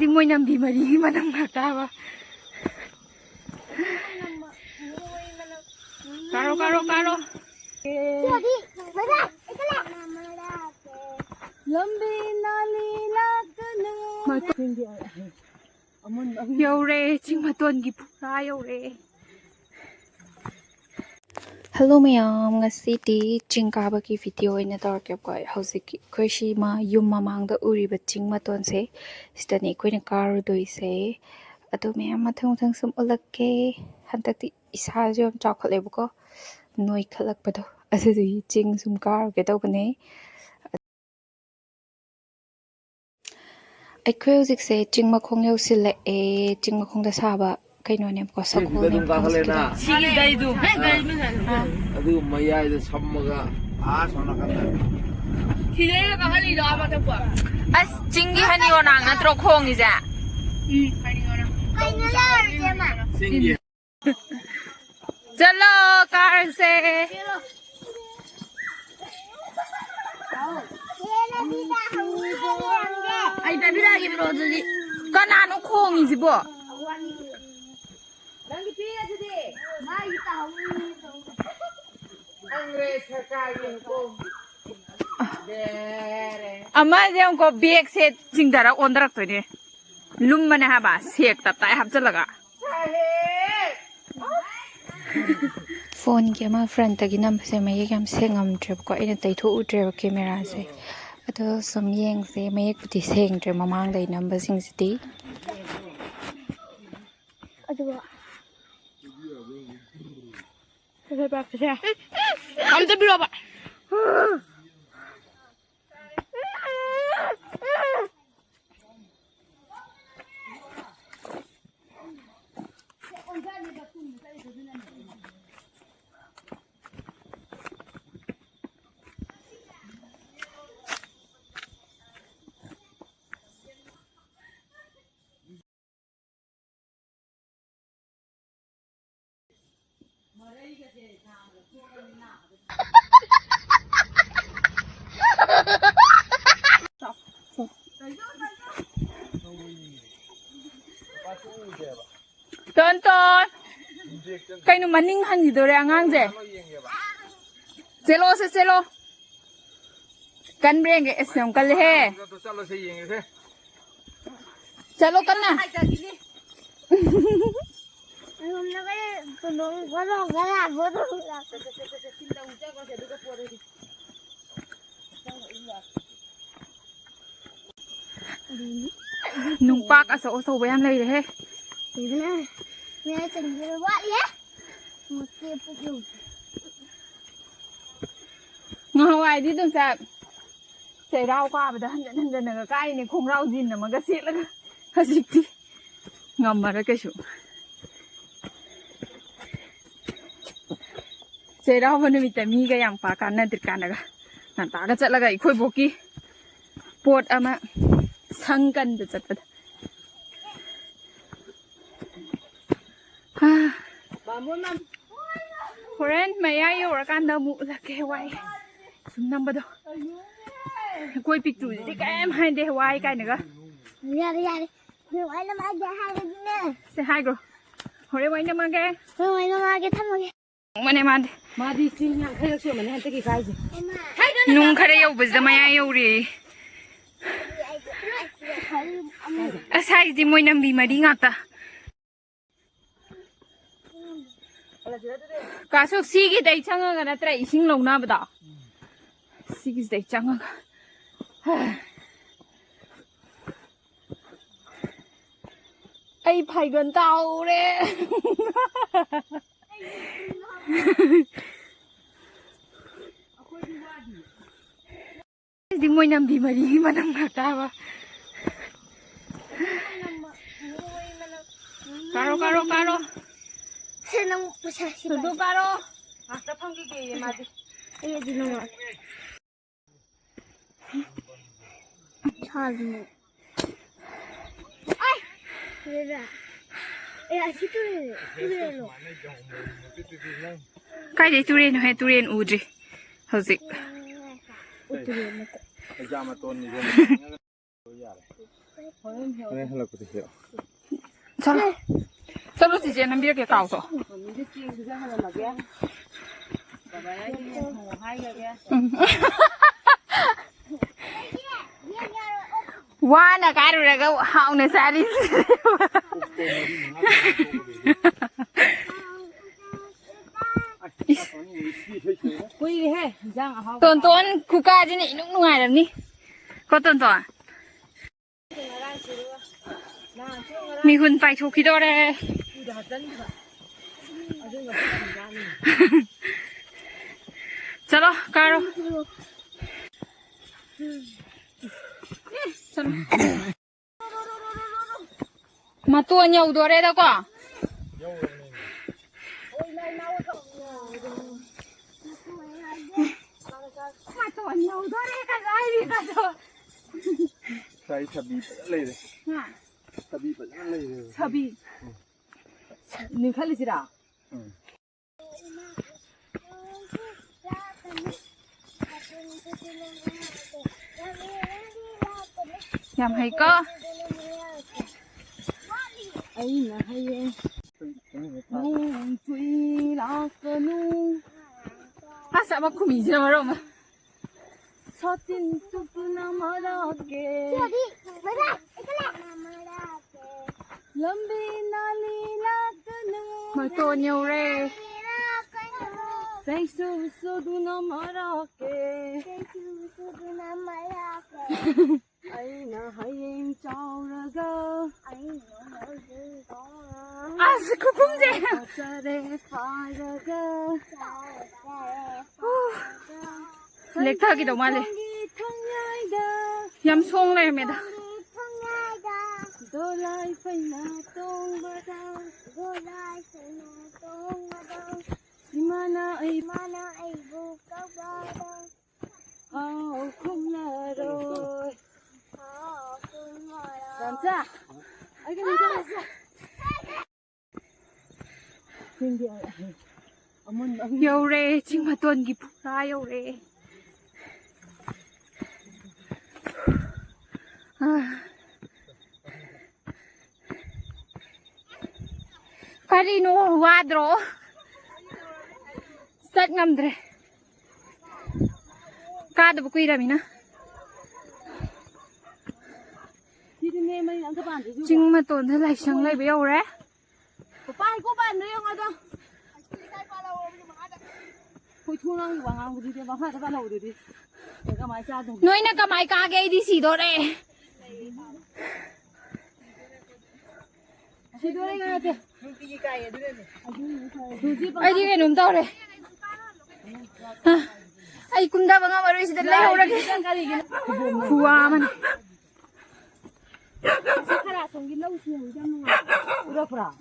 Di mo nambi mali manam katawa. Karo. Lambi nali lakna. Yaure ching maton gi pura yaure. Hello mayam, ngasidi ching kaba ki video ina tawrke ko hauzik khoishi ma yum mamang da uri ba ching maton se stani koina karu doi se adu mayam mathang sum olakke hantakti isa jom chakhle ko noi khalak pado adu ching sum karu ke tawbane aikhoi hauzik se ching makhong yausile e ching makhong da saba kaino ne ko sakol ne sigi daidu adu mayai da sammaga sona kanda khidera ka hali do ama tapwa as chingi hani onang na tro khong ija hani ora kaino la jema singi chalo car se ai da bira gi bro ji kana no khong iji bo Nanti pilih jadi, mai tahu. Anggrek sekali kong. Dere. ama jam ko bag se jingdara ondrak to ne lum mane ha ba sek tap tai hab chalaga phone ke ma front tagi nam se mai yam sengam trip ko ina tai thu utre camera se ado som yeng se mai puti seng tre mamang dai number sing siti ado Saya bakal saya. Kamu berapa? Tonton, kayak maning han di dore angang je. Celo. Kan breng ke esyong kali he. Celo kan na. Numpak aso bayam lagi he. Ngawai di tung sa cheiraobadaga bada hanjin na kai ni khongrau jin na maga selaga hajikti ngamara kesu cheiraobadaga numita mi ga yang pa kana dirkanaga nanta ga chatlaga ikhoi boki pot ama sangkan da chatpada Friend, may I oirikan na mu la ke wai sum nambado koi picture di ka em hai de wai kai naga yari no ai na ma ge hai ne se hai go hore wai na ma ge thamage mane ma di sing yang khayak se mane han te ki kai ji nung khare yau buzda may I ori asai di moi nambi mari ngata Kasuk sigi dai changaga natra ising longna bada sigi dai changaga ai phaigan tau re di moi nambi mari manam katawa karo senang pusah si Tudo karo. Hasta panggi ke mati. iya di nomor Charlie ay Rira 야, 시도해. 그래요. 까지 뚜레는 해 뚜레는 우지 허지 잘라 잘라 이제는 이렇게 가서 와나 가루라가 하우네 살이 톤 국가지는 이놈 누가라니 거톤 미군 빠이 좋기도래 चलो कारो मतुआ ꯌꯧꯗꯣꯔꯦꯗꯀꯣ मतुआ ꯌꯧꯗꯣꯔꯦ ꯀꯗꯥꯏꯗ sai sabi ꯂꯩꯔꯦ sabi ꯐꯖꯅ ꯂꯩꯔꯦ sabi ꯅꯪ ꯈꯜꯂꯤꯁꯤꯔꯥ Nhầm hay có ấy là hay nung truy lá cơ nu à sao mà không bị gì đâu mà sao tin tu tu na mà ra kê lâm bi na li la cơ nu mà to nhiều re say su su tu na mà ra kê ai na hay em trao ra gơ à sao cũng vậy sao để phải ra gơ lịch thơ cái đầu mà này yam song này mẹ đó mana ai bu cao ba đâu không là rồi làm sao ai cái gì đó yêu re chính mà tuần kịp ra yêu re cái nó hoa rồi rất ngầm rồi cá được quy ra mình á chính mà tổn thế lại chẳng lại béo đấy có bạn đấy không đâu nói nó cầm ai cá cái đi xì đó đây xì đó đây ngay kìa ai đi cái núm tao đây ai cũng đã bằng mà rồi xì đó lấy hậu ra kìa phùa mà 사카라 송기 너무 쉬운 점은 울어보라.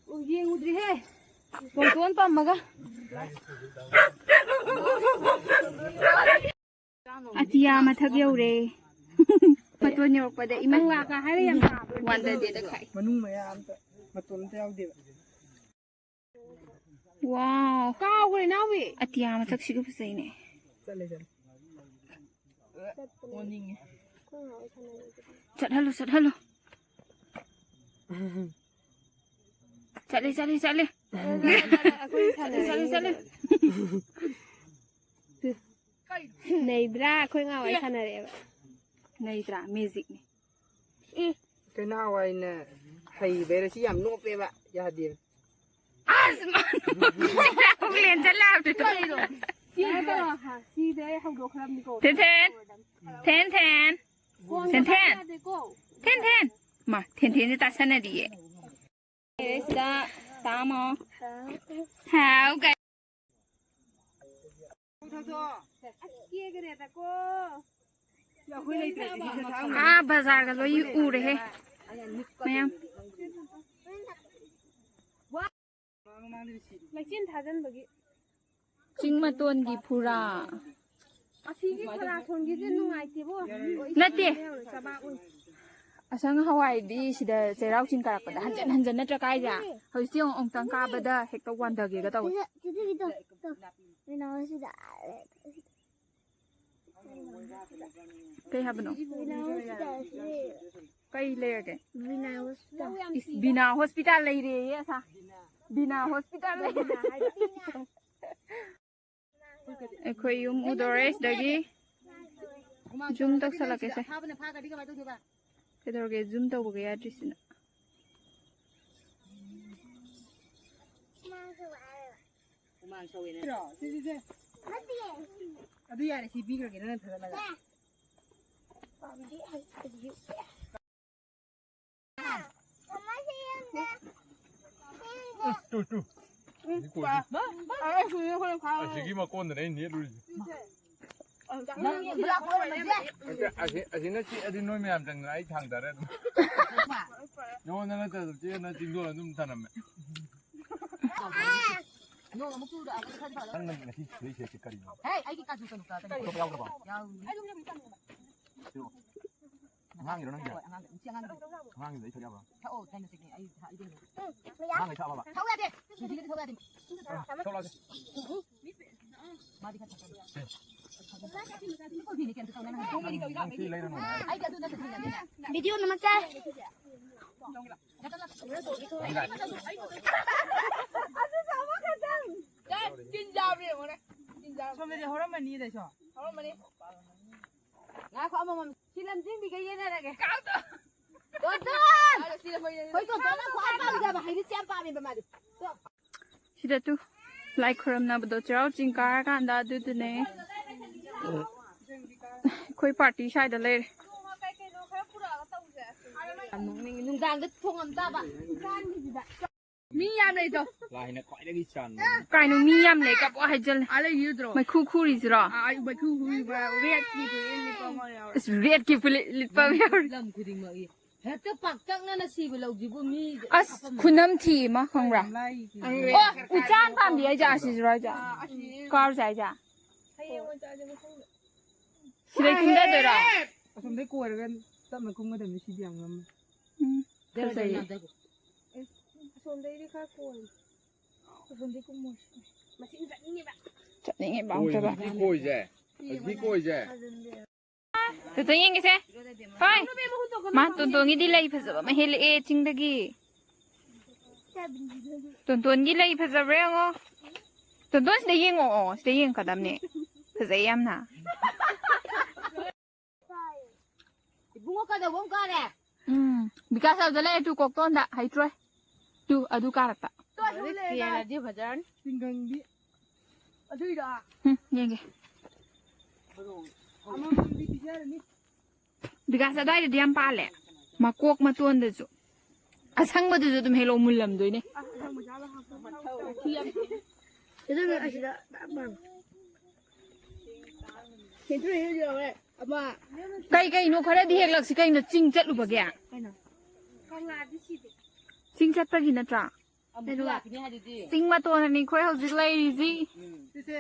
우리 우리 해. 돈돈 밥 먹어. 아티야 마탁 여우래. 마톤 여우거든. 이만 와가 하래 양 다. 완다 데다 카이. manung mayam ta matun ta yaw de 와우. 까오 그래 나위. 아티야 마탁 시고 보세요네. chale chale morning Chặt hello chặt hello chặt đi chặt đi chặt đi chặt đi này ra khơi ngao ấy sana đấy này tra music này cái nào ai nè hay về là chỉ làm nộp về bạn gia đình asman không liền chặt làm được Hãy subscribe cho kênh Ghiền Mì Gõ Ten ten ten ten ten ten ten ten mà ten ten thì ta sẽ này đi đấy đã ta mà hảo cái à bazaar cái lối u đấy he mày chính mà tuần gì phura nè asang hawaii sida cheirau ching karakpada hanjan natra kaija hoisi ong tang kabada hekta wanda ge ga taw kay habno kay lege is bina hospital lay re asa bina hospital lay ekhoi yum udores dagi zoom tak sala kese kedor ge zoom taw ge adrisina mang sâu này adu yare si bigger ge nan thada laga 뚜. 아시기만 꼰드네 니루지. 아시나 찌 어디 놈이 암장 아이 장다래. 요거는 저 찌나 징도는 좀 타나매. no mo su da ka sa da 한는 기 제일 색깔이. hey ai ki ka su ka ka 그거 야우 봐. yaw 항이 이러는 게. 항이 내 저기 봐. oh time sick ai ha i ding 항이 잡아 봐. thau ya de ji ge thau ya de 쏠라지. ma di ka ta ko ni ken thau na 항 레이는 거. ai ka du na thau ya de video namaste 처음에 허락만 니 되셔. 허락만이. 나 과모만 실람 징비 게 얘네라게. 까도. 어떤? 거기 또 너는 과파리 잡아. 하이리 짬빠미 봐마디. sida tu like kharam na bdo cheirau ching kar kan da du ne khoi party sai da le 농장도 통함 따봐. 미야 내도. 라인에 꽈이기 찬. kai no mi yam le ka bo hai jal 알레 유드로. mai khu khu ri zra 아 이거 그 후이가 레트 기도 일리 거머야. is red ki lit pa lam khuding mo i. Hekta paktak na nasibo law jibu mi. as khunam thi ma khongra oh uchan pam bi ai ja si zra ja kar sai ja sida kinda de ra asomde koirgan tamma kunga dem si diang ngam. sai asomde ri kha koi. asomde kumo. Masin ni ba. chani nge bang cha ba 꼬이 이제. 니 꼬이 이제. to to yeng se fai ma ton ton gi di lai pha ba ma hel e ching da gi ton gi lai pha re ngo ton se yeng o se yeng ka dam ne pha yam na bungo ka da wong ka ne. because of the lay tu kok ton da hai troi tu adu karata Kaya na di badan. Tinggang di. Aduh dah. yenge Amang di bicara ni. because da de diam pa le ma kok ma ton de ju asang ba du dum helo mulam doi ne itu asida bang Kita ni je le. Apa? kai no khare di hek lak si kai no ching chat lu ba gya ching chat pa gi na tra Amu lah kini hari di. ching ma ton ni khoi hau ji lai ri ji Sisi.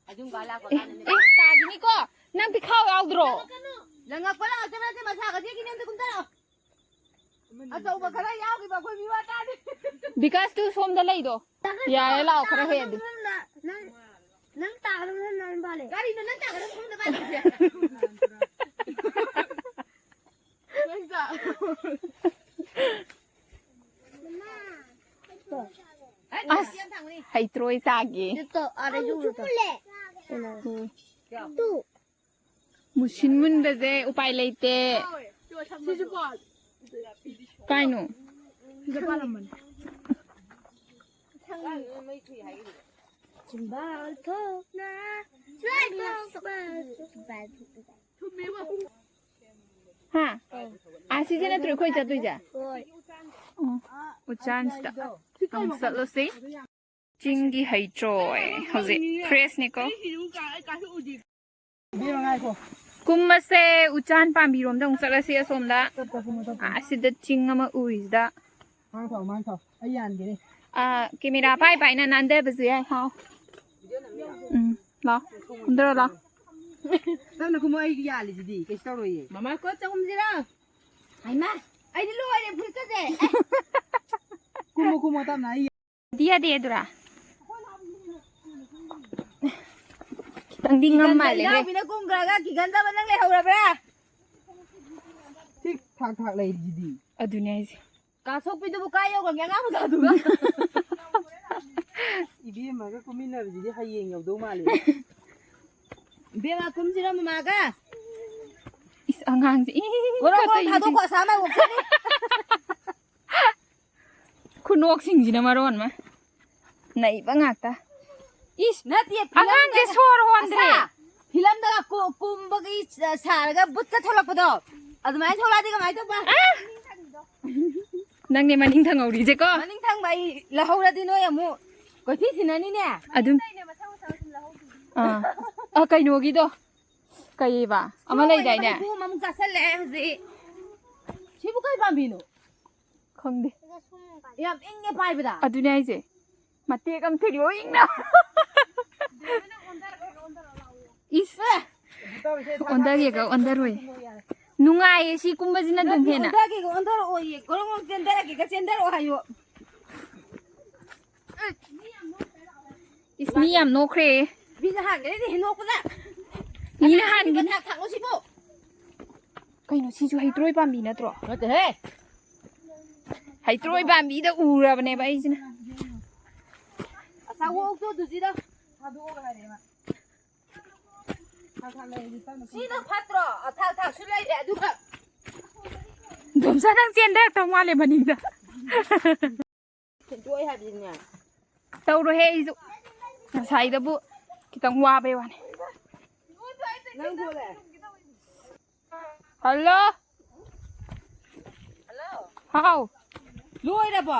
Ajung galak kau eh tanya ni. ta gi ni ko nang pi khao yaw dro Langak pala kita nanti masa kerja kini nanti kuntar. Asal ubah kerja yau kita kau biwa tadi. because tu som da lai do ya ya lao khare he di nang tak nang balik Kali tu nanti kerja pun dapat. Masa. as hai troi sa gi itu ada juga tuh tuh musin mun da je upai lai te Sisi buat. kai no Kita palaman. jembal tuh nah ha asi je na tru khoi cha tu ja uchan sta ang sa lo si chingi hai choi hoze fresh ne ko Biar ngai ko. kumma se uchan pam bi rom dong sa la si asom da asi da ching ama uris da Mang thau. Ayan gini. camera pai pai na nan de ba zi ai hao lo ndro lo Sana kumo ay yali jadi. Kasi taro ye. Mama ko ta kumjira. Ay ma. ꯑꯩꯗꯤ ꯂꯣꯏꯔꯦ ꯐꯨꯠꯀꯁꯦ ꯀꯨꯝꯃꯣ ꯇꯞꯅ ꯑꯩ ꯗꯤꯌꯥ ꯗꯦꯗꯨꯔꯥ ꯈꯤꯇꯪꯗꯤ ꯉꯝ ꯃꯥꯜꯂꯦ ꯍꯦ ꯏꯅꯥꯎꯕꯤꯅ ꯀꯨꯝꯈ꯭ꯔꯒ ꯀꯤꯒꯟꯗꯕ ꯅꯪ ꯂꯩꯍꯧꯔꯕ꯭ꯔꯥ ꯊꯤꯛ ꯊꯥꯛ ꯂꯩꯔꯤꯁꯤꯗꯤ ꯑꯗꯨꯅꯦ ꯍꯥꯏꯁꯦ ꯀꯥꯁꯣꯛꯄꯤꯗꯨꯕꯨ ꯀꯥꯏ ꯌꯧꯒ꯭ꯔꯒꯦ ꯑꯉꯥꯡ ꯃꯆꯥꯗꯨꯒ ꯏꯕꯦꯝꯃꯒ ꯀꯨꯝꯃꯤꯟꯅꯕꯁꯤꯗꯤ ꯍꯌꯦꯡ ꯌꯧꯗꯧ ꯃꯥꯜꯂꯦ ꯏꯕꯦꯝꯃ ꯀꯨꯝꯁꯤꯔ ꯃꯃꯥꯒ ꯏꯁ ꯑꯉꯥꯡꯁꯦ ꯒꯣꯔꯣ ꯒꯣꯔꯣ ꯊꯥꯗꯣꯛꯈꯣ ꯑꯁꯥꯃ ꯑꯣꯛꯁꯅꯤ ꯈꯨꯅꯣꯛꯁꯤꯡꯁꯤꯅ ꯃꯔꯣꯟ ꯑꯃ ꯅꯩꯕ ꯉꯥꯛꯇ ꯏꯁ ꯅꯠꯇꯦ ꯑꯉꯥꯡꯁꯦ ꯁꯣꯔ ꯍꯣꯟꯗ꯭ꯔꯦ ꯐꯤꯂꯝꯗꯒ ꯀꯨꯝꯕꯒꯤ ꯁꯥꯔꯒ ꯕꯨꯠꯀ ꯊꯣꯛꯂꯛꯄꯗꯣ ꯑꯗꯨꯃꯥꯏꯅ ꯊꯣꯛꯂꯛꯑꯗꯤ ꯀꯃꯥꯏꯅ ꯇꯧꯕ ꯅꯪꯅꯦ ꯃꯅꯤꯡ ꯊꯪꯍꯧꯔꯤꯁꯦ ꯀꯣ ꯃꯅꯤꯡ ꯊꯪꯕ ꯑꯩ ꯂꯧꯍꯧꯔꯗꯤ ꯅꯣꯏ ꯑꯃꯨꯛ ꯀꯣꯏꯊꯤ ꯊꯤꯅꯅꯤꯅꯦ ꯑꯗꯨꯝ ꯀꯩꯅꯣꯒꯤꯗꯣ ꯀꯩꯕ ꯑꯃ ꯂꯩꯗꯥꯏꯅꯦ ꯑꯃꯨꯛ ꯆꯥꯁꯜꯂꯛꯑꯦ ꯍꯧꯖꯤꯛ ꯁꯤꯕꯨ ꯀꯩ ꯄꯥꯝꯕꯤꯅꯣ ꯈꯪꯗꯦ ꯌꯥꯝ ꯏꯪꯉꯦ ꯄꯥꯏꯕꯗ ꯑꯗꯨꯅꯦ ꯍꯥꯏꯁꯦ ꯃꯇꯦꯛ ꯑꯃ ꯊꯤꯔꯤꯑꯣ ꯏꯪꯅ ꯏꯁ ꯑꯣꯟꯊꯒꯦꯒ ꯑꯣꯟꯊꯔꯣꯏ ꯅꯨꯡꯉꯥꯏꯌꯦ ꯁꯤ ꯀꯨꯝꯕꯁꯤꯅ ꯑꯗꯨꯝ ꯍꯦꯟꯅ ꯑꯣꯟꯊꯒꯦꯒ ꯑꯣꯟꯊꯔꯛꯑꯣꯌꯦ ꯒꯣꯔꯣꯡ ꯒꯣꯔꯣꯡ ꯆꯦꯟꯊꯔꯛꯀꯦꯒ ꯆꯦꯟꯊꯔꯛꯑꯣ ꯍꯥꯏꯌꯣ ꯏꯁ ꯃꯤ ꯌꯥꯝ ꯅꯣꯛꯈ꯭ꯔꯦ ꯃꯤꯅ ꯍꯥꯟꯒꯅꯤꯗꯤ ꯍꯦꯟꯗꯣꯛꯄꯗ ꯃꯤꯅ ꯍꯥꯟꯒꯅꯤ ꯊꯥꯛ ꯊꯥꯛꯂꯣ ꯁꯤꯕꯨ ꯀꯩꯅꯣ ꯁꯤꯁꯨ ꯍꯩꯇ꯭ꯔꯣꯏ ꯄꯥꯝꯕꯤ ꯅꯠꯇ꯭ꯔꯣ ꯅꯠꯇꯦꯍꯦ ꯍꯩꯇ꯭ꯔꯣꯏ ꯄꯥꯝꯕꯤꯗ ꯎꯔꯕꯅꯦꯕ ꯑꯩꯁꯤꯅ ꯑꯁꯥꯋꯣꯛꯇꯣ ꯑꯗꯨꯁꯤꯗ ꯊꯥꯗꯣꯛꯑꯒ ꯍꯥꯏꯔꯦ ꯁꯤꯅ ꯐꯠꯇ꯭ꯔꯣ ꯊꯥꯛ ꯊꯥꯛꯁꯨ ꯂꯩꯔꯦ ꯑꯗꯨꯒ ꯗꯣꯝꯆꯥ ꯅꯪ ꯆꯦꯟꯊꯔꯛꯇꯧ ꯃꯥꯜꯂꯦ ꯃꯅꯤꯡꯗ ꯁꯦꯟꯗꯣꯛꯑꯣ ꯍꯥꯏꯕꯅꯤꯅꯦ ꯇꯧꯔꯣꯍꯦ ꯑꯩꯁꯨ ꯉꯁꯥꯏꯗꯕꯨ ꯈꯤꯇꯪ ꯋꯥꯕꯩ ꯋꯥꯅꯤ ꯅꯪ ꯊꯣꯛꯂꯛꯑꯦ ꯍꯜꯂꯣ ꯍꯥꯎ ꯂꯣꯏꯔꯕꯣ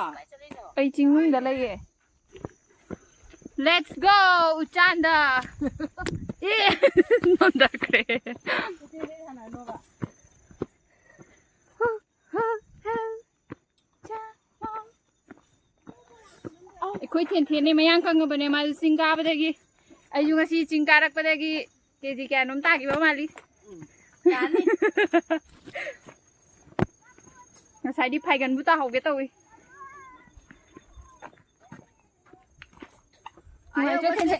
ꯑꯩ ꯆꯤꯡꯅꯨꯡꯗ ꯂꯩꯌꯦ ꯂꯦꯠꯁ ꯒꯣ ꯎꯆꯥꯟꯗ ꯑꯦ ꯅꯣꯟꯊꯈ꯭ꯔꯦ ꯑꯩꯈꯣꯏ ꯊꯦꯟꯊꯦꯟꯅꯦ ꯃꯌꯥꯡ ꯀꯪꯉꯕꯅꯦ ꯃꯥꯁꯨ ꯆꯤꯡ ꯀꯥꯕꯗꯒꯤ ꯑꯩꯁꯨ ꯉꯁꯤ ꯆꯤꯡ ꯀꯥꯔꯛꯄꯗꯒꯤ ꯀꯦꯖꯤ ꯀꯌꯥꯅꯣꯝ ꯇꯥꯈꯤꯕ ꯃꯥꯜꯂꯤ ꯉꯁꯥꯏꯗꯤ ꯐꯥꯏꯒꯟꯕꯨ ꯇꯥꯍꯧꯒꯦ ꯇꯧꯏ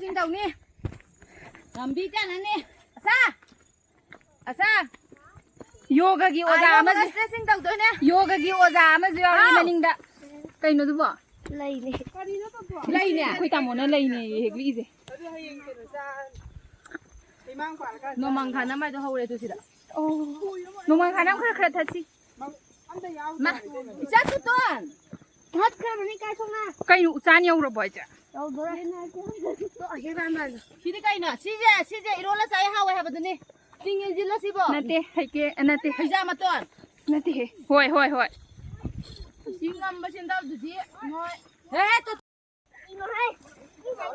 ꯆꯤꯡ ꯇꯧꯅꯤ ꯂꯝꯕꯤ ꯀꯥꯟꯅꯅꯤ ꯑꯁꯥ ꯌꯣꯒꯒꯤ ꯑꯣꯖꯥ ꯑꯃꯁꯨ ꯁ꯭ꯇ꯭ꯔꯦꯆꯤꯡ ꯇꯧꯗꯣꯏꯅꯦ ꯌꯣꯒꯒꯤ ꯑꯣꯖꯥ ꯑꯃꯁꯨ ꯌꯥꯎꯔꯤ ꯃꯅꯤꯡꯗ ꯀꯩꯅꯣꯗꯨꯕꯣ ꯂꯩꯅꯦ ꯂꯩꯅꯦ ꯑꯩꯈꯣꯏ ꯇꯥꯃꯣꯅ ꯂꯩꯅꯦ ꯍꯦꯛꯂꯤꯁꯦ ꯑꯗꯨ ꯍꯌꯦꯡ ꯀꯩꯅꯣ ꯏꯃꯥꯡ ꯄꯥꯜꯂꯀꯥꯟꯗ ꯅꯣꯡꯃꯪ ꯈꯥꯅ ꯃꯥꯏꯗꯣ ꯍꯧꯔꯦ ꯇꯨ ꯁꯤꯗ ꯑꯣ ꯅꯣꯡꯃꯥꯡ ꯈꯥꯅꯝ ꯈꯔ ꯈꯔ ꯊꯠꯁꯤ ꯑꯝꯇ ꯌꯥꯎꯗ꯭ꯔꯦ ꯏꯆꯥ ꯁꯨꯇꯣꯟ ꯊꯠꯈ꯭ꯔꯕꯅꯤ ꯀꯥꯏ ꯁꯣꯡꯅ ꯀꯩꯅꯣ ꯎꯆꯥꯟ ꯌꯧꯔꯕꯣ ꯍꯥꯏꯁꯦ ꯁꯤꯗꯤ ꯀꯩꯅꯣ ꯁꯤꯁꯦ ꯏꯔꯣꯜꯂ ꯆꯥꯏ ꯍꯥꯎꯋꯦ ꯍꯥꯏꯕꯗꯨꯅꯤ ꯆꯤꯡ ꯏꯟꯁꯤꯜꯂꯣ ꯁꯤꯕꯣ ꯅꯠꯇꯦ ꯍꯩꯀꯦ ꯅꯠꯇꯦ ꯍꯩꯖꯥ ꯃꯇꯣꯟ ꯅꯠꯇꯦꯍꯦ ꯍꯣꯏ ꯁꯤ ꯉꯝꯕ ꯆꯦꯟꯗꯕꯗꯨꯗꯤ ꯅꯣꯏ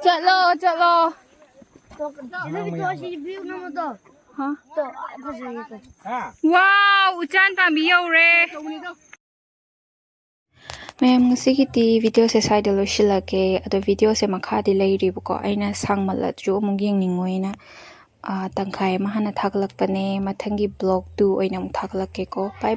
ꯆꯠꯂꯣ ꯍꯥ ꯋꯥꯎ ꯎꯆꯥꯟ ꯄꯥꯝꯕꯤ ꯌꯧꯔꯦ ꯃꯌꯥꯝ ꯉꯁꯤꯒꯤꯗꯤ ꯚꯤꯗꯤꯑꯣꯁꯦ ꯁ꯭ꯋꯥꯏꯗ ꯂꯣꯏꯁꯤꯜꯂꯒꯦ ꯑꯗꯣ ꯚꯤꯗꯤꯑꯣꯁꯦ ꯃꯈꯥꯗꯤ ꯂꯩꯔꯤꯕꯀꯣ ꯑꯩꯅ ꯁꯥꯡꯃꯜꯂꯁꯨ ꯑꯃꯨꯛ ꯌꯦꯡꯅꯤꯡꯉꯣꯏꯅ ꯇꯪꯈꯥꯏ ꯑꯃ ꯍꯥꯟꯅ ꯊꯥꯒꯠꯂꯛꯄꯅꯦ ꯃꯊꯪꯒꯤ ꯕ꯭ꯂꯣꯛ 2 ꯑꯣꯏꯅ ꯑꯃꯨꯛ ꯊꯥꯒꯠꯂꯛꯀꯦꯀꯣ ꯕꯥꯏ